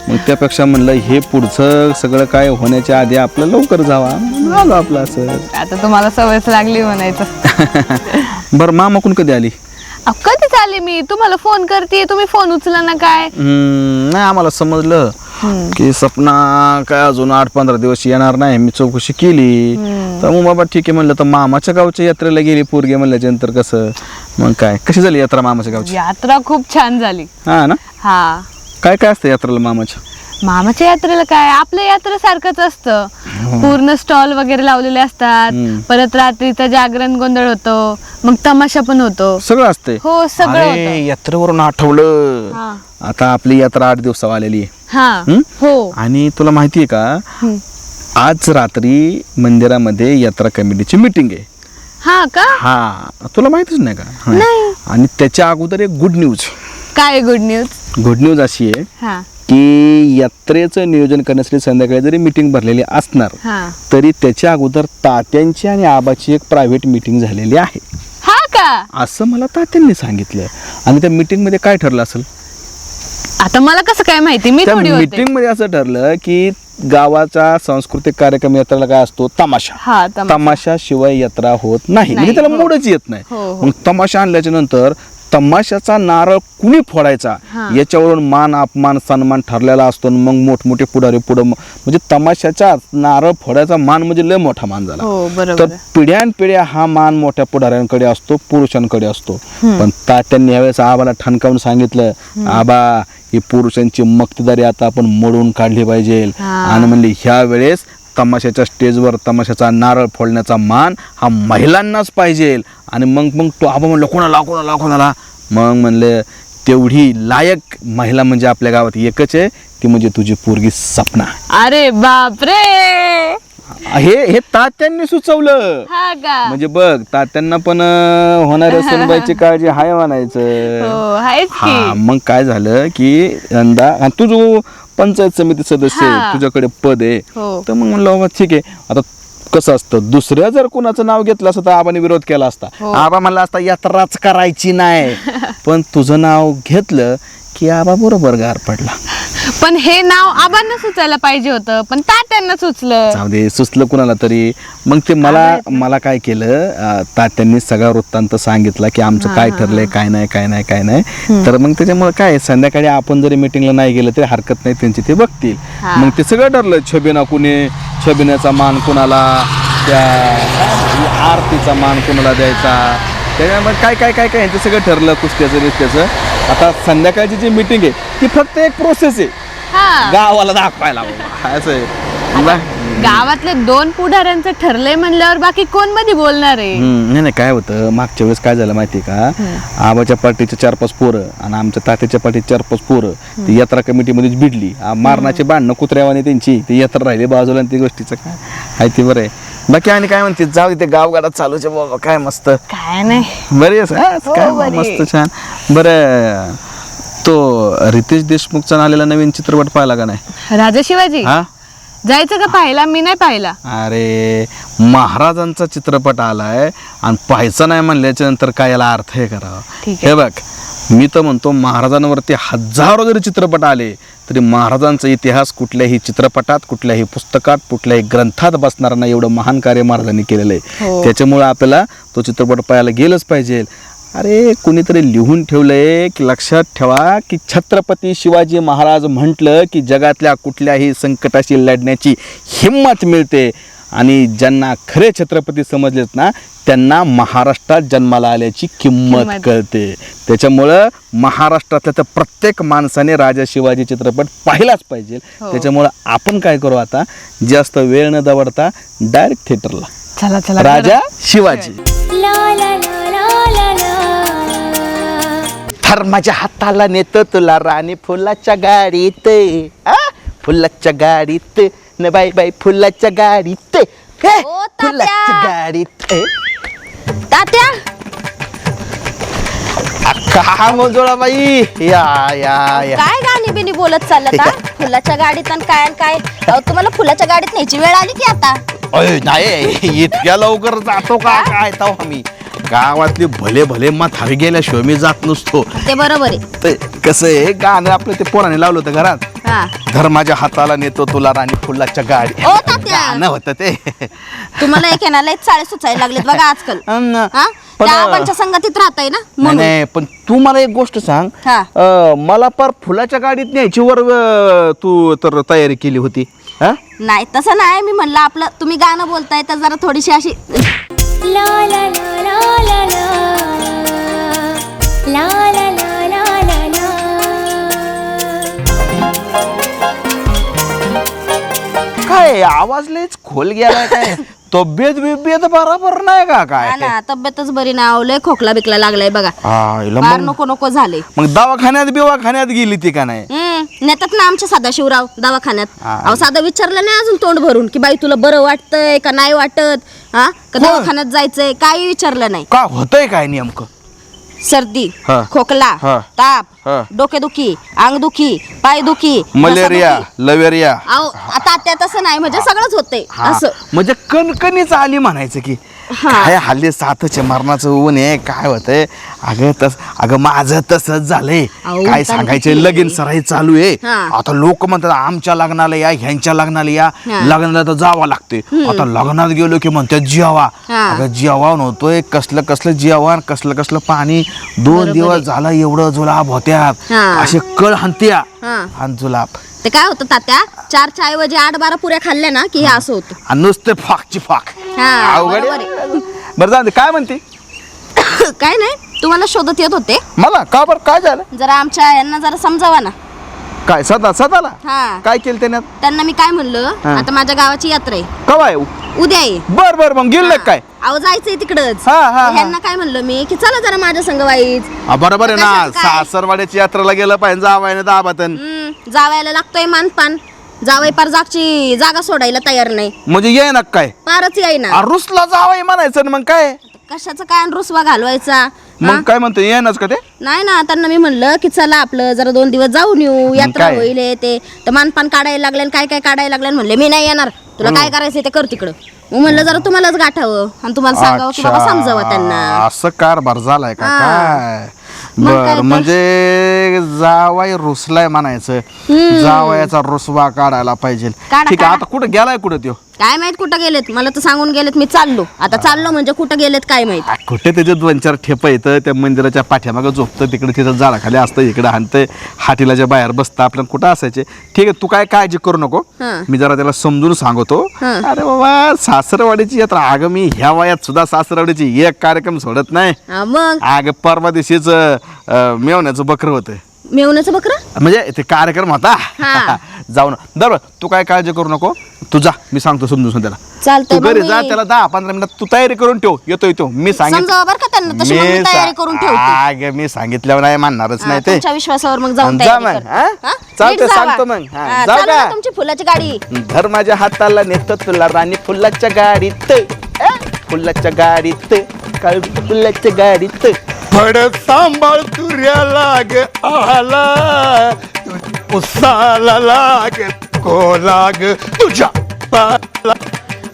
मग त्यापेक्षा म्हणलं हे पुढचं सगळं काय होण्याच्या आधी आपलं लवकर जावा, आलो आपलं असं. आता तुम्हाला सवयच लागली म्हणायचं. बरं मामाकडून कधी आली? कधीच आले मी, तुम्हाला फोन करते तुम्ही फोन उचला ना. काय नाही आम्हाला समजलं की सपना काय अजून 8-15 दिवस येणार नाही. मी चौकशी केली तर मग बाबा ठीक आहे म्हणलं, तर मामाच्या गावच्या यात्रेला गेली पोरगे म्हणल्याच्या नंतर कसं. मग काय कशी झाली यात्रा मामाच्या गावची? यात्रा खूप छान झाली. हा ना. हा, काय काय असतं यात्रेला मामाच्या? मामाच्या यात्रेला काय आपल्या यात्रेसारखंच असतं. पूर्ण स्टॉल वगैरे लावलेले असतात, परत रात्रीचं जागरण गोंधळ होतो, मग तमाशा पण होतो, सगळं असतंय. हो सगळं अरे, होतं. यात्रेवरून आठवलं, हा. आता आपली यात्रा 8 दिवसावर आलेली आहे. हा हो. आणि तुला माहितीये का, आज रात्री मंदिरामध्ये यात्रा कमिटीची मीटिंग आहे. हा का? हा, तुला माहितीच नाही का? हा. आणि त्याच्या अगोदर एक गुड न्यूज. काय गुड न्यूज? गुड न्यूज अशी आहे हा की यात्रेचं नियोजन करण्यासाठी संध्याकाळी जरी मीटिंग भरलेली असणार हा तरी त्याच्या अगोदर तात्यांची आणि आबाची एक प्रायव्हेट मीटिंग झालेली आहे. हा का? असं मला तात्यांनी सांगितलं. आणि त्या मीटिंग मध्ये काय ठरलं असेल? आता मला कसं काय माहिती, मी त्या थोडी होते. मीटिंग मध्ये असं ठरलं की गावाचा सांस्कृतिक कार्यक्रम यात्रेला काय असतो? तमाशा. हा तमाशा शिवाय यात्रा होत नाही, म्हणजे त्याला मूडच येत नाही. हो. मग तमाशा आणल्याच्या नंतर तमाशाचा नारळ कुणी फोडायचा याच्यावरून मान अपमान सन्मान ठरलेला असतो. मग मोठमोठे पुढारी पुढं म्हणजे तमाशाचा नारळ फोडायचा मान म्हणजे लय मोठा मान झाला. हो तर बरोबर. पिढ्यानपिढ्या हा मान मोठ्या पुढाऱ्यांकडे असतो, पुरुषांकडे असतो. पण तात्यांनी यावेळेस आबाला ठणकावून सांगितलं, आबा ही पुरुषांची मक्तेदारी आता आपण मोडून काढली पाहिजे. आणि म्हणले ह्या वेळेस तमाशाच्या स्टेजवर तमाशाचा नारळ फोडण्याचा मान हा महिलांनाच पाहिजे. आणि मग तो आबा म्हणलं कोणाला कोणाला कोणाला. मग म्हणले तेवढी लायक महिला म्हणजे आपल्या गावात एकच आहे, ती म्हणजे तुझी पोरगी सपना. अरे बापरे, हे तात्यांनी सुचवलं. हा का? म्हणजे बघ तात्यांना पण होणाऱ्या सुनबाईची काळजी हाय म्हणायचं. हो आहेच की. हा, मग काय झालं की यंदा तू जो पंचायत समिती सदस्य आहे, तुझ्याकडे पद आहे, हो. तर मग म्हणलं बाबा ठीक आहे. आता कसं असतं, दुसऱ्या जर कुणाचं नाव घेतलं असतं तर आबाने विरोध केला असता. आबा म्हणला असता यात्राच करायची नाही. पण तुझं नाव घेतलं की आबा बरोबर गार पडला. पण हे नाव आबांना सुचायला पाहिजे होतं, पण तात्यांना सुचलं. जाऊ दे, सुचलं कुणाला तरी. मग ते मला काय केलं, तात्यांनी सगळा वृत्तांत सांगितला की आमचं काय ठरलंय, काय नाही. तर मग त्याच्यामुळे काय संध्याकाळी आपण जरी मिटिंगला नाही गेलं तरी हरकत नाही, त्यांची ते बघतील. मग ते सगळं ठरलं. छबिनाचा मान कुणाला, त्या आरतीचा मान कुणाला द्यायचा, त्याच्यामुळे काय यांचं सगळं ठरलं कुस्त्याचं. आता संध्याकाळची जी मीटिंग आहे ती फक्त एक प्रोसेस आहे हा गावाला दाखवायला बाबा. असं आहे बा- गावातले 2 पुढाऱ्यांचं ठरलंय म्हणल्यावर बाकी कोण मध्ये बोलणार आहे. नाही नाही, काय होतं मागच्या वेळेस काय झालं माहिती का, आबाच्या पार्टीचे 4-5 पोरं आणि आमच्या तात्याच्या पार्टीचे 4-5 पोरं ती यात्रा कमिटीमध्येच भिडली. मारणाचे भांडणं कुत्र्यावाने त्यांची ती यात्रा राहिली बाजूला आणि ती गोष्टीचं काय आहे ते बरं आहे. बाकी आणि काय म्हणते, जाऊ दे, ते गावगाडात चालूच आहे बाबा, काय मस्त काय नाही बरे काय बरी. मस्त छान. बरं तो रितेश देशमुखचा आलेला नवीन चित्रपट पाहिला का नाही? राजा शिवाजी हा, जायचं का पाहायला? मी नाही पाहिला. अरे महाराजांचा चित्रपट आलाय आणि पाहायचा नाही म्हणल्याच्या नंतर काय याला अर्थ आहे करावा. ठीक आहे. हे बघ, मी तर म्हणतो महाराजांवरती हजारो जरी चित्रपट आले तरी महाराजांचा इतिहास कुठल्याही चित्रपटात, कुठल्याही पुस्तकात, कुठल्याही ग्रंथात बसणार नाही, एवढं महान कार्य महाराजांनी केलेलं आहे. त्याच्यामुळे आपल्याला तो चित्रपट पाहायला गेलंच पाहिजे. अरे कुणीतरी लिहून ठेवलंय की लक्षात ठेवा की छत्रपती शिवाजी महाराज म्हटलं की जगातल्या कुठल्याही संकटाशी लढण्याची हिंमत मिळते आणि ज्यांना खरे छत्रपती समजलेत ना त्यांना महाराष्ट्रात जन्माला आल्याची किंमत कळते. त्याच्यामुळं महाराष्ट्रातल्या तर प्रत्येक माणसाने राजा शिवाजी चित्रपट पाहिलाच पाहिजे. त्याच्यामुळं आपण काय करू आता, जास्त वेळ न दवडता डायरेक्ट थिएटरला चला चला राजा शिवाजी. धर्माच्या हाताला नेतो तुला राणी फुलाच्या गाडीत, फुलाच्या गाडीत न बाई बाई फुलाच्या गाडीत, ओ, तात्या. फुलाच्या गाडीत. तात्या का मोजोळा बाई, या या या. काय गाणी बिनी बोलत चालत हा? फुलाच्या गाडीत आणि काय अहो, तुम्हाला फुलाच्या गाडीत न्यायची वेळ आली की आता? अय नाही, इतक्या लवकर जातो का काय तो आम्ही? गावातले भले भले म्हातारे गेल्याशिवाय मी जात नसतो. ते बरोबर आहे. ते कसं आहे, गाणं आपलं ते पोराने लावलं होतं घरात, हा धर्माच्या हाताला नेतो तुला राणी फुलाच्या गाडी, ओ तात्या, गाणं होतं ते. तुम्हाला एक ना लय चाळे सुचायला लागलेत बघा आजकाल. हा? त्या आबांच्या संगतीत राहताय ना नाही म्हणून. नाही, पण तू मला एक गोष्ट सांग, हा. मला पार फुलाच्या गाडीत न्यायची वर तू तर तयारी केली होती. हा, नाही तसं नाही, मी म्हणलं आपलं तुम्ही गाणं बोलताय तर जरा थोडीशी अशी ला ला ला ला ला ला ला ला ला ला ला ला. काय आवाज लयच खोल गेलाय काय? तब्येत बिब्येत बरोबर नाही का काय? हा ना, तब्येतच बरी नाही, लय खोकला बिकला लागलाय बघा. आईला फार मग नको झाले. मग दवाखान्यात गेली ती का नाही? नेतात ना आमच्या सदाशिवराव दवाखान्यात. हा. अहो साधं विचारलं नाही अजून तोंड भरून की बाई तुला बरं वाटतंय का नाही वाटत, हा का दवाखान्यात जायचंय, काही विचारलं नाही. का होतंय काय नेमकं? सर्दी, हा. खोकला, हा. ताप, हा. डोकेदुखी, अंगदुखी, पायदुखी, मलेरिया, घसादुखी. लवेरिया. अहो आता त्या तसं नाही, म्हणजे सगळंच होतंय हा, असं. म्हणजे कणकणीच आली म्हणायचं की काय हल्ली साथचे मरणाचं ऊन आहे, काय होतंय? अगं माझं तसंच झालंय. अहो, काय उतार सांगायचं, किती लगीन सराई चालू आहे. हा. आता लोक म्हणतात आमच्या लग्नाला या, ह्यांच्या लग्नाला या, हा. लग्नाला तर जावं लागते. आता लग्नात गेलो की म्हणतात जेवा. हा. अगं जेवण होतोय, कसलं जेवण, कसलं पाणी. 2 दिवस झालं एवढं जुलाब होत्यात, हा. असे कळ हाणत्या हा. आणि जुलाब. ते काय होतं तात्या, 4च्या ऐवजी 8-12 पुऱ्या खाल्ल्या ना की हे असं होतं. आणि नुसते फाकची फाक. हा, अवघड बरोबर आहे. बरं जाऊ दे, काय म्हणते? काय नाही, तुम्हाला शोधत येत होते, मला का बरं, काय झालं? जरा आमच्या यांना जरा समजावा ना. काय सदाला हा, काय केलं त्याने? त्यांना मी काय म्हणलं, हा. आता माझ्या गावाची यात्रा आहे, कवा आहे? उद्या आहे. बर मग गेलं काय? अहो जायचंय तिकडच. हा, हा, हा. ह्यांना काय म्हणलं मी की चला जरा माझ्या संग वाईच. बरोबर आहे ना, कशाचं काय? सासरवाड्याची यात्रेला गेलं पाहिजे, जावायने दाबातन. जावायला लागतोय मानपान, जावई पार जागा सोडायला तयार नाही, म्हणजे ये ना काय पारच येईना. रुसला जावाय म्हणायचं ना, मग काय? कशाचं काय रुसवा घालवायचा. मग काय म्हणतो, येणारच का ते? नाही ना, त्यांना मी म्हणलं की चला आपलं जरा 2 दिवस जाऊन येऊ, यात्रा काय? होईल हे ते. तर मानपान काढायला लागले आणि काय काढायला लागले, म्हणले मी नाही येणार, तुला काय करायचं ते कर तिकडं. मग म्हणलं जरा तुम्हालाच गाठावं आणि तुम्हाला सांगावं की बाबा समजावं त्यांना. असं कारभार झालाय का हा. काय? मग काय बर तर? म्हणजे जावाय रुसलाय म्हणायचं, जावयाचा रुसवा काढायला पाहिजे. काढा, ठीक आहे, काढा. आता कुठं गेलाय कुठं त्यो? काय माहित कुठं गेलेत, मला तर सांगून गेलेत मी चाललो. आता चाललो म्हणजे कुठं गेलेत काय माहित. कुठे त्याचे 2-4 ठेपं येतं त्या मंदिराच्या पाठ्यामागं झोपतं, तिकडे तिथं झाडाखाली असतं, इकडे हाणतं, हाटीलाच्या बाहेर बसतं, आपल्याला कुठं असायचे. ठीक आहे, तू काय काळजी करू नको, हं. मी जरा त्याला समजून सांगतो. हं. अरे बाबा सासरवाडीची यात्रा, अगं मी ह्या वयात सुद्धा सासरवाडीची एक कार्यक्रम सोडत नाही. हा, मग अगं परवा दिवशीच मेवण्याचं बकरं होतं, मेवण्याचं बकरं. म्हणजे ते कार्यक्रम होता. हा. जाऊ ना बरोबर, तू काय काळजी करू नको, तू जा, मी सांगतो समजून त्याला. चालतंय तू घरी मग जा, मी- त्याला 10-15 मिनिटात तू तयारी करून ठेव, येतो मी समजावं बरं का त्यांना, तशी मग मी तयारी करून ठेवते. अगं मी सांगितल्यावर नाही म्हणणारच नाही ते. तुमच्या विश्वासावर मग जाऊन जा तयारी मग, करते. हा? हा? चालतंय, नीट जावा. सांगतो मग. हा, हा, जाऊ चालू का? ना तुमची फुलाची गाडी. धर माझ्या हाताला नेतो तुला राणी फुलाच्या गाडीत, फुलाच्या गाडीत, काळी फुलाच्या गाडीत. फड सांभाळ तुऱ्या लाग आला, उसाला लाग को लाग तुझ्या पाला.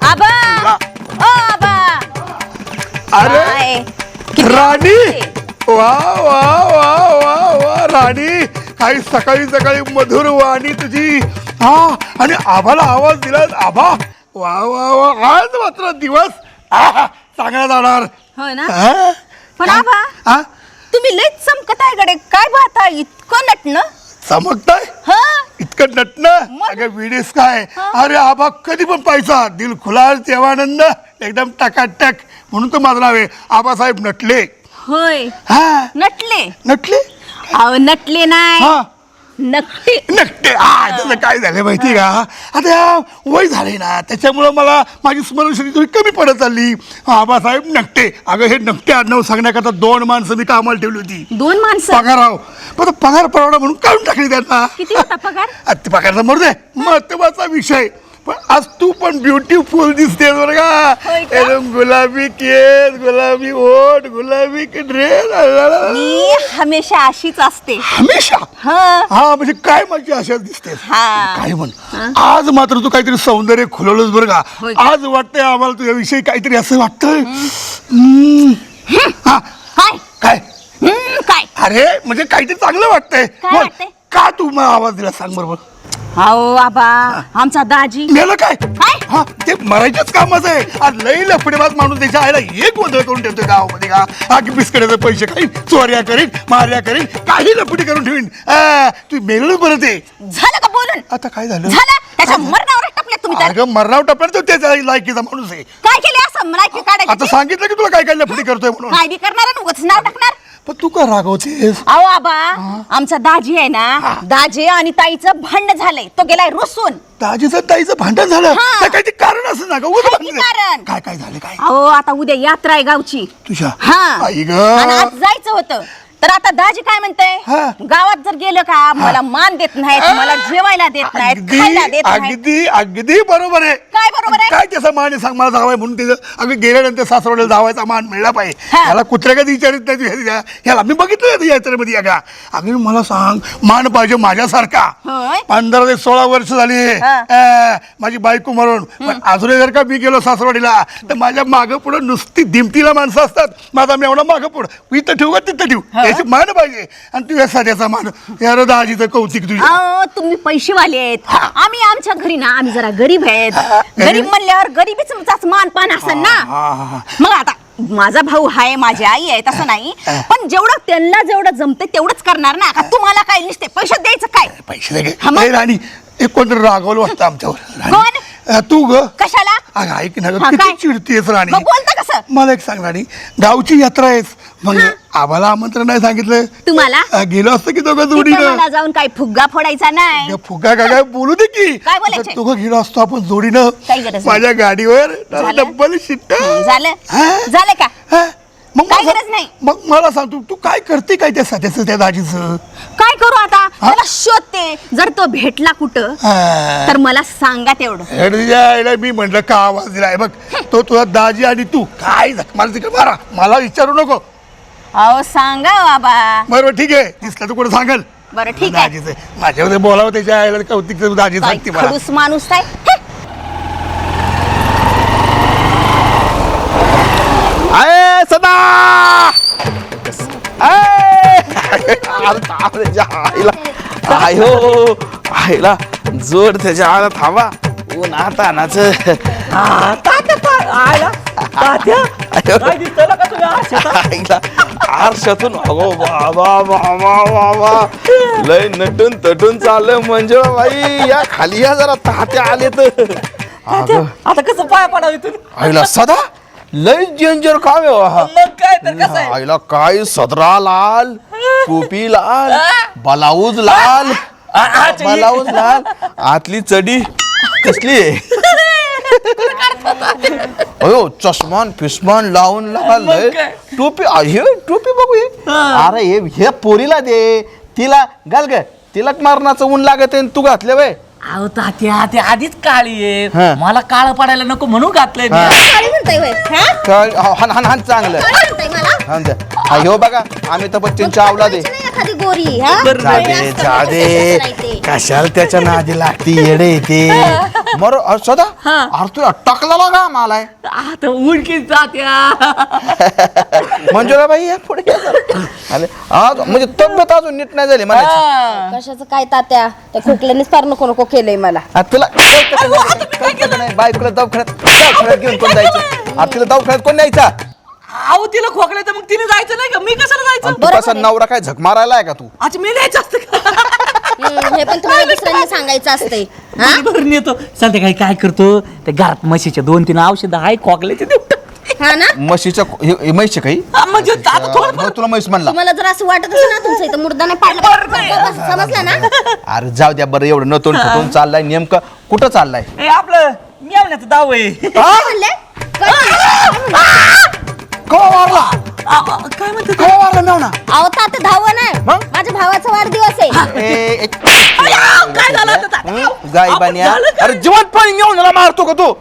आबा ओ आबा अरे काय? राणी, वा वा वा वा वा राणी, काही सकाळी सकाळी मधुर वाणी तुझी. हा, आणि आभाला आवाज दिला आभा. वा वा वा, आज मात्र दिवस चांगला जाणार. हो ना. हा? पण आबा हा? तुम्ही लयच चमकत आहे गडे, काय पाहता इतकं नटणं. चमकताय हा इतकं नटणं. मग? अगं विडेस काय, अरे आबा कधी पण पाहिजा, दिल खुला देवानंद, एकदम टकाटक, म्हणून तर माझं नाव आहे आबासाहेब नटले. होय, हा, नटले. नटले. अहो नटले नाही, हा, नकटे. नटते. हा, त्याचं काय झालं माहिती का, आता वय झाले ना, त्याच्यामुळं मला माझी स्मरणशक्ती थोडी कमी पडत चालली. आबासाहेब नकटे. अगं हे नकटे आडनाव सांगण्याकरता 2 माणसं मी कामाला ठेवली होती. 2 माणसं. पगाराव, पण तो पगार परवडा म्हणून काढून टाकली त्यांना. किती होता पगार? ते पगारचा मरू दे, महत्वाचा विषय. पण आज तू पण ब्युटिफुल दिसते बरं का. होय का? एकदम गुलाबी केस, गुलाबी ओठ, गुलाबी ड्रेस. मी हमेशा अशीच असते. हमेशा. हा हा, म्हणजे काय माझी अशाच दिसते. हा. काय म्हण, आज मात्र तू काहीतरी सौंदर्य खुलवलंच बरं का. होय. आज वाटतंय आम्हाला तुझ्याविषयी काहीतरी असं वाटतंय. हा, काय काय काय अरे म्हणजे काहीतरी चांगलं वाटतंय. काय बोल, वाटतंय? का तू मला आवाज दिला सांग बरोबर. अहो आबा आमचा दाजी. मेलं काय. काय? हा, ते मरायच्याच कामाचं आहे. आज लई लफडेबाज माणूस त्याच्या आईला एक गोंधळ करून ठेवतोय गावामध्ये का. हा, की बिस्किटाचे पैसे खाईन, चोऱ्या करीन, मार्या करीन, काही लफडी करून ठेवीन. तू मेलं बरं ते. झालं का बोलून? आता काय झालं. झालं त्याच्या मरणावर टपले तुम्ही त्याला. अगं मरणाव टपणार तो त्याच्या लायकीचा माणूस आहे. काय केले असं मराठी आता काढायची? सांगितलं की तुला काय काय लफडी करतोय म्हणून. काय बी करणार उगाच नाव टाकणार. पण तू का रागवतेस. अहो आबा आमचा दाजी आहे ना, दाजी आणि ताईचं भांडण झालंय, तो गेलाय रुसून. दाजीचं ताईचं भांडण झालं. हा. काय काही कारण असं ना का उगाच काय की भांडण. कारण? काय काय झालं काय अहो आता उद्या यात्रा आहे गावची. तुझ्या. हा आई ग. आणि आज जायचं होतं, तर आता दाजी काय म्हणताय, हा. गावात जर गेलं का मला मान देत नाहीत, मला जेवायला देत नाहीत, अगदी खायला देत नाहीत. अगदी अगदी बरोबर आहे. काय बरोबर आहे? काय त्याचा मान आहे सांग मला. जावाय म्हणून त्याचं अगं गेल्यानंतर सासरवाडीला जावायचा मान मिळला पाहिजे. हा. याला कुत्र्या कधी विचारित नाही तुझ्या. ह्याला मी बघितलं यात्रेमध्ये. अगा अगं मला सांग, मान पाहिजे माझ्यासारखा. होय. 15 ते 16 वर्ष झाली हा. माझी बायको मरून. पण अजूनही जर का मी गेलो सासरवाडीला तर माझ्या मागं पुढं नुसती दिमतीला माणसं असतात. माझा मेवणा मागं पुढं इथं ठेवू का तिथं ठेवू, याची मान पाहिजे. आणि तुझ्या साध्याचा मान. यार दाजीचं कौतिक तुझ्या. अहो तुम्ही पैसेवाले आहेत, आम्ही आमच्या घरी ना आम्ही जरा गरीब आहेत. गरीब म्हणल्यावर गरीबीच मानपान असेल ना. मग आता माझा भाऊ आहे, माझी आई आहे, तसं नाही. पण जेवढं त्यांना जेवढं जमते तेवढंच करणार ना. आता तुम्हाला काय नुसते पैसे द्यायचं काय? पैसे दे हा, मग? ए, राणी एक कोणतरी रागवलं वाटतं आमच्यावर. कोण? राणी, तू ग. कशाला? अगं ऐक ना ग, हा, किती काय? चिडतीयस राणी. मग बोलता कसं? मला एक सांग राणी, गावची यात्रा आहेस मग आम्हाला आमंत्रण नाही सांगितलं. तुम्हाला गेलो असतं की दोघं तिथं जोडीनं. मला जाऊन काही फुग्गा फोडायचा नाही. या फुगा काय बोलू दे की. काय बोलायचंय? आता दोघं गेलो असतो आपण जोडीनं काही गरज नाही. माझ्या गाडीवर झालं? Double shit. झालं हा? झालं का? हा? मग काय मला- गरज नाही. मग मला सांग तू काय करते काय त्या साध्याचं त्या दाजीचं. काय करू आता, त्याला शोधते. जर तो भेटला कुठं हा. तर मला सांगा तेवढं. यायला मी म्हटलं का आवाज दिलाय बघ. तो तुझा दाजी आणि तू काय मला तिकडे मारा, मला विचारू नको. अहो सांगा बाबा. बरोबर ठीक आहे, दिसलं तू कोण सांगल. बरं ठीक आहे. दाजीचं माझ्यावर बोलावं त्याच्या आईला कौतिक दाजी काय सांगते मला. खडूस माणूस काय. अरे सदा आयो आईला जोड त्याच्या आला थांबा ऊन आता नाच काय दिसतंय ना का तुम्ही आरशात? आरशातून अगो बाबा बाबा बाबा लय नटून तटून चाललं म्हणजे बाई या खाली या जरा तात्या आले तर आता कसं पाय पडावं इथून? आईला सदा लय डेंजर काम आहे हा. मग काय तर कसं आहे? आईला काय सदरा लाल टोपी लाल ब्लाऊज लाल ब्लाऊज लाल आतली चडी कसली आहे अयो चष्मान फिस्मान लावून लाल टोपी हे टोपी बघू हे. अरे हे पोरीला दे तिला घाल ग तिला मारणाचं ऊन लागत आहे तू घातले वय अहो तात्या ते आधीच काळी हा. आहे मला काळ पडायला नको म्हणून घातलंय मी. काय म्हणताय होय? हा? हान हान हान चांगलं काय म्हणताय मला? हान द्या. हा ह्यो बघा अमिताभ बच्चनच्या आवला दे नाही एखादी गोरी हा? बरं, जादे जादे नाही ते. कशाला त्याच्या नादी लागती येडे येते मर सदा अरे तू अटकला लागा मला आता उडकी तात्या मंजुळा बाई या पुढे या जरा. आले आज म्हणजे तब्येत अजून नीट नाही झाली म्हणायची कशाचं काय तात्या त्या खोकल्यानेच फार नको नको केलंय मला तुला कळतं नाही बायकोला दवाखान्यात घेऊन कोण जायचं आता तिला दवाखान्यात कोण न्यायचा अहो तिला खोकलं तर मग तिने जायचं नाही का मी कशाला जायचं? आणि तू कसा नवरा काय झक मारायला आहे का तू अच्छा मी न्यायचं असतं का? हे पण तुम्हाला दुसऱ्यांनी सांगायचं असते बरं नेतो चालते काय करतो ते घरात म्हशीच्या 2-3 औषधं आहे खोकल्याचे देऊ टाक. हा ना म्हशीच्या म्हैस काही हा, म्हणजे आता थोडं मग तुला म्हैस म्हणला तुम्हाला जर असं वाटत असेल ना तुमचं इथं मुर्दा नाही पाडलं समजलं ना अरे जाऊ द्या बरं एवढं नतून फुटून चाललाय नेमकं कुठं चाललाय ए आपलं मेवण्याचं दाव आहे काय म्हणले कवा मारला काय म्हणते कवा मारला मेवना अहो तात्या धावं नाही मग? माझ्या भावाचा वाढदिवस आहे काय झालं आता तात्या? गायबान्या झालं काय? अरे जिवंत पाणी मेवण्याला मारतो का तू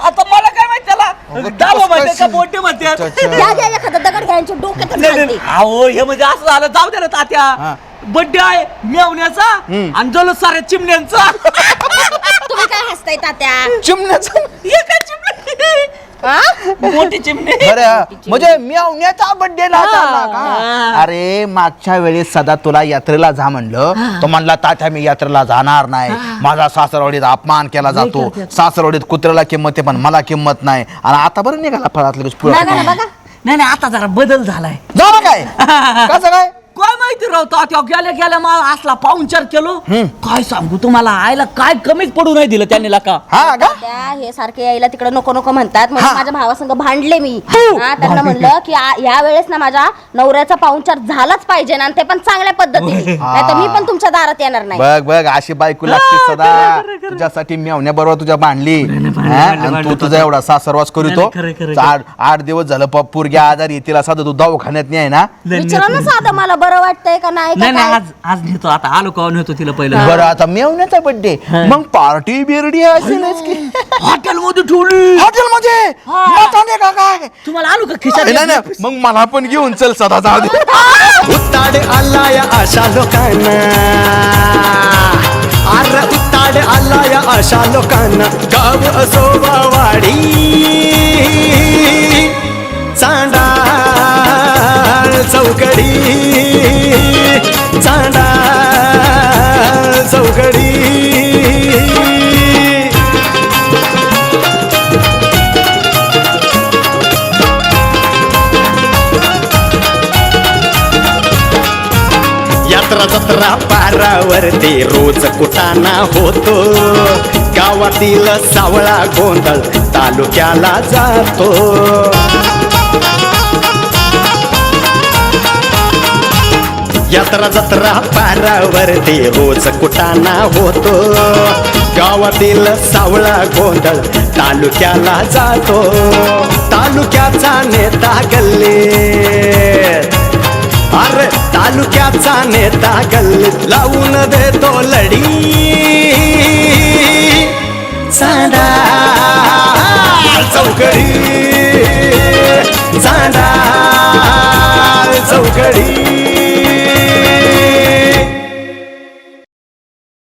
आता मला काय माहिती त्याला दाव कसं म्हणते का काय? बोटे म्हणते अच्छा, अच्छा. घ्या घ्या एखादा दगड घ्यायच्या डोक्यात नाही, नाही, घालते. अहो हे म्हणजे असं झालं जाऊ दे ना हा. तात्या बड्डे आहे मेवण्याचा आणि जल साऱ्या चिमण्यांचा तुम्ही काय हसताय तात्या चिमण्याचा एका चिमणी मोठी चिमणी बरं म्हणजे मेवण्याचा बर्थडे का अरे मागच्या वेळेस सदा तुला यात्रेला जा म्हणलं तो म्हणला तात्या मी यात्रेला जाणार नाही माझा सासरवाडीत अपमान केला जातो सासरवाडीत कुत्र्याला किंमत आहे पण मला किंमत नाही आणि आता बरं निघाला फळातलं नाही नाही बघा नाही आता जरा बदल झालाय झालं काय कसं काय काय माहिती राव तात्या गेल्या मला असला पाहुणचार केलो काय सांगू तुम्हाला आयला काय कमीच पडू नाही दिलं त्यांनी का हा का त्या हे सारखे यायला तिकडे नको नको म्हणतात म्हणून माझ्या भावासंग भांडले मी त्यांना म्हणलं की या वेळेस ना माझ्या नवऱ्याचा पाहुणचार झालाच पाहिजे ना आणि ते पण चांगल्या पद्धतीने नाहीतर मी पण तुमच्या दारात येणार नाही बघ बघ अशी बायको लागते सदा तुझ्यासाठी मेवण्या बरोबर तुझ्या बांधली आणि तू तुझा एवढा सासरवास करीतो खरं. 8 दिवस झालं पोरग्या आजारी तिला साधं तू दवाखान्यात नाही ना विचारा ना साधं मला बरं वाटतंय का नाही का नाही काय? आज नेतो आता आलो का नेतो तिला पहिलं बरं आता मेवण्याचा बर्थडे मग पार्टी बिर्डी असेलच की हॉटेल मध्ये ठेवली हॉटेल मध्ये मताने का काय तुम्हाला आलो का खिशात नाही नाही, मग मला पण घेऊन चल सदा जाऊ दे उताड आलाय अशा लोकांना अरे उताड आलाय अशा लोकांना गाव असो वा वाडी चांडाळ चौकडी चांडाळ चौकडी यात्रा जत्रा पारावरती रोज कुटाणा होतो गावातील सावळा गोंधळ तालुक्याला जातो यात्रा जत्रा पारावरती रोज कुटाणा होतो गावातील सावळा गोंधळ तालुक्याला जातो तालुक्याचा नेता गल्लीत अरे तालुक्याचा नेता गल्लीत लावून देतो लढी चांडाळ चौकडी चांडाळ चौकडी